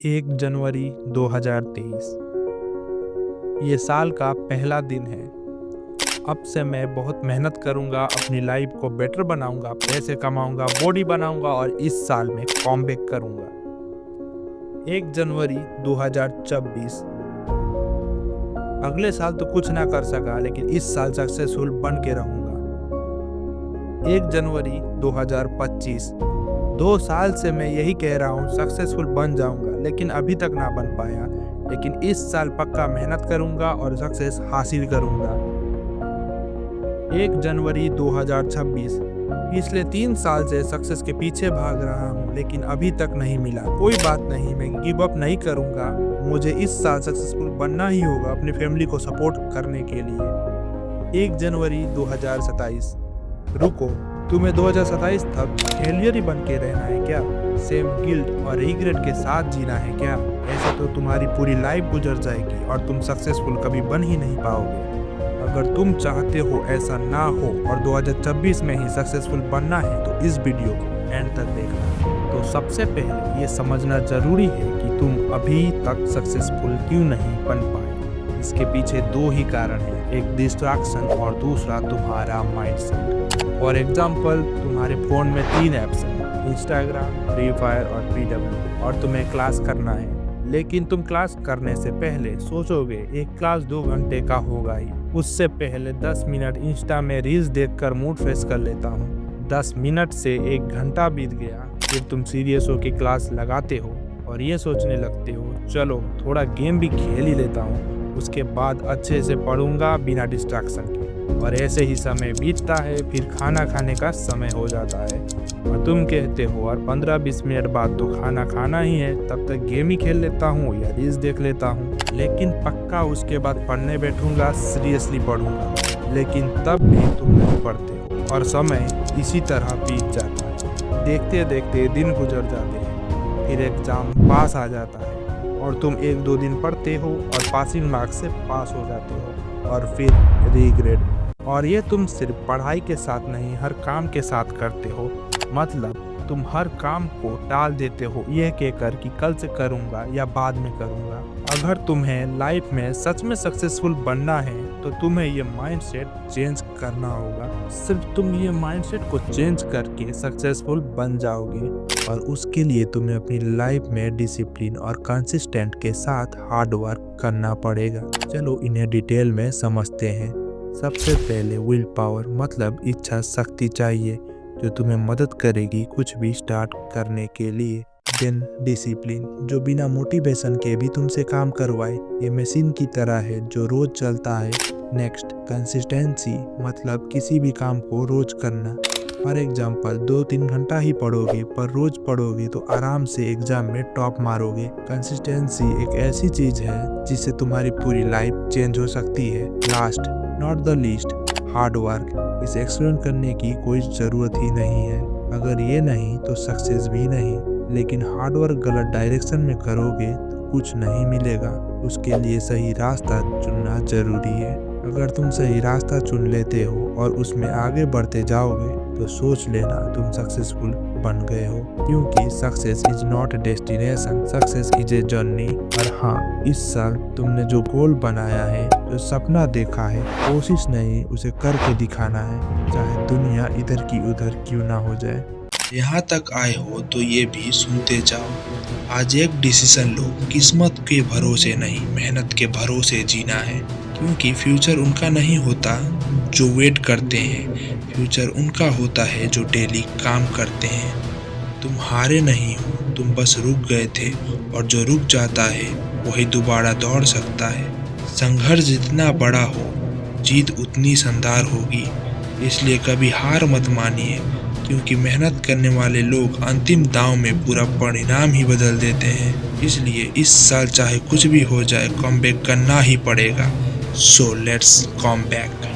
1 जनवरी 2023 ये साल का पहला दिन है। अब से मैं बहुत मेहनत करूंगा, अपनी लाइफ को बेटर बनाऊंगा, पैसे कमाऊंगा, बॉडी बनाऊंगा और इस साल में कॉमबैक करूंगा। 1 जनवरी 2026 अगले साल तो कुछ ना कर सका, लेकिन इस साल सक्सेसफुल बन के रहूंगा। 1 जनवरी 2025 2 साल से मैं यही कह रहा हूँ सक्सेसफुल बन जाऊंगा, लेकिन अभी तक ना बन पाया। लेकिन इस साल पक्का मेहनत करूंगा और सक्सेस हासिल करूंगा। 1 जनवरी 2026 पिछले 3 साल से सक्सेस के पीछे भाग रहा हूँ, लेकिन अभी तक नहीं मिला। कोई बात नहीं, मैं गिव अप नहीं करूंगा। मुझे इस साल सक्सेसफुल बनना ही होगा अपनी फैमिली को सपोर्ट करने के लिए। 1 जनवरी 2027 रुको, तुम्हें 2027 तक फेलियर ही बन के रहना है क्या? सेम गिल्ट और रिग्रेट के साथ जीना है क्या? ऐसे तो तुम्हारी पूरी लाइफ गुजर जाएगी और तुम सक्सेसफुल कभी बन ही नहीं पाओगे। अगर तुम चाहते हो ऐसा ना हो और 2026 में ही सक्सेसफुल बनना है तो इस वीडियो को एंड तक देखना। तो सबसे पहले ये समझना जरूरी है कि तुम अभी तक सक्सेसफुल क्यों नहीं बन पाए। इसके पीछे 2 ही कारण हैं, एक डिस्ट्रैक्शन और दूसरा तुम्हारा माइंडसेट। फॉर एग्जाम्पल, तुम्हारे फ़ोन में 3 ऐप्स हैं, इंस्टाग्राम, फ्री फायर और PW, और तुम्हें क्लास करना है। लेकिन तुम क्लास करने से पहले सोचोगे एक क्लास 2 घंटे का होगा ही, उससे पहले 10 मिनट इंस्टा में रील्स देखकर मूड फ्रेश कर लेता हूँ। 10 मिनट से 1 घंटा बीत गया, फिर तुम सीरियस होकर क्लास लगाते हो और ये सोचने लगते हो चलो थोड़ा गेम भी खेल ही लेता हूँ, उसके बाद अच्छे से पढ़ूंगा बिना डिस्ट्रैक्शन के। और ऐसे ही समय बीतता है, फिर खाना खाने का समय हो जाता है और तुम कहते हो और 15-20 मिनट बाद तो खाना खाना ही है, तब तक गेम ही खेल लेता हूँ या रील्स देख लेता हूँ। लेकिन पक्का उसके बाद पढ़ने बैठूंगा, सीरियसली पढ़ूंगा, लेकिन तब भी तुम नहीं पढ़ते हो और समय इसी तरह बीत जाता है। देखते देखते दिन गुजर जाते हैं, फिर एग्जाम पास आ जाता है और तुम 1-2 दिन पढ़ते हो और पासिंग मार्क्स से पास हो जाते हो और फिर रिग्रेट। और ये तुम सिर्फ पढ़ाई के साथ नहीं, हर काम के साथ करते हो। मतलब तुम हर काम को टाल देते हो यह कहकर कि कल से करूँगा या बाद में करूँगा। अगर तुम्हें लाइफ में सच में सक्सेसफुल बनना है तो तुम्हें ये माइंडसेट चेंज करना होगा। सिर्फ तुम ये माइंडसेट को चेंज करके सक्सेसफुल बन जाओगे और उसके लिए तुम्हें अपनी लाइफ में डिसिप्लिन और कंसिस्टेंट के साथ हार्ड वर्क करना पड़ेगा। चलो इन्हें डिटेल में समझते हैं। सबसे पहले विल पावर, मतलब इच्छा शक्ति चाहिए जो तुम्हें मदद करेगी कुछ भी स्टार्ट करने के लिए। देन डिसिप्लिन, जो बिना मोटिवेशन के भी तुमसे काम करवाए, ये मशीन की तरह है जो रोज चलता है। नेक्स्ट कंसिस्टेंसी, मतलब किसी भी काम को रोज करना। फॉर एग्जाम्पल 2-3 घंटा ही पढ़ोगे पर रोज पढ़ोगे तो आराम से एग्जाम में टॉप मारोगे। कंसिस्टेंसी एक ऐसी चीज है जिससे तुम्हारी पूरी लाइफ चेंज हो सकती है। Last not the least, hard work. इसे एक्सप्लेन करने की कोई ज़रूरत ही नहीं है। अगर ये नहीं तो सक्सेस भी नहीं। लेकिन हार्ड वर्क गलत डायरेक्शन में करोगे तो कुछ नहीं मिलेगा। उसके लिए सही रास्ता चुनना जरूरी है। अगर तुम सही रास्ता चुन लेते हो और उसमें आगे बढ़ते जाओगे तो सोच लेना तुम सक्सेसफुल बन गए हो, क्योंकि success is not a destination, success is a journey. और हाँ, इस साल तुमने जो गोल बनाया है, जो सपना देखा है, कोशिश नहीं उसे करके दिखाना है, चाहे दुनिया इधर की उधर क्यों ना हो जाए। यहाँ तक आए हो तो ये भी सुनते जाओ। आज एक डिसीजन लो, किस्मत के भरोसे नहीं, मेहनत के भरोसे जीना है। क्योंकि फ्यूचर उनका नहीं होता जो वेट करते हैं, फ्यूचर उनका होता है जो डेली काम करते हैं। तुम हारे नहीं हो, तुम बस रुक गए थे, और जो रुक जाता है वही दोबारा दौड़ सकता है। संघर्ष जितना बड़ा हो, जीत उतनी शानदार होगी। इसलिए कभी हार मत मानिए, क्योंकि मेहनत करने वाले लोग अंतिम दांव में पूरा परिणाम ही बदल देते हैं। इसलिए इस साल चाहे कुछ भी हो जाए, कमबैक करना ही पड़ेगा। So let's come back.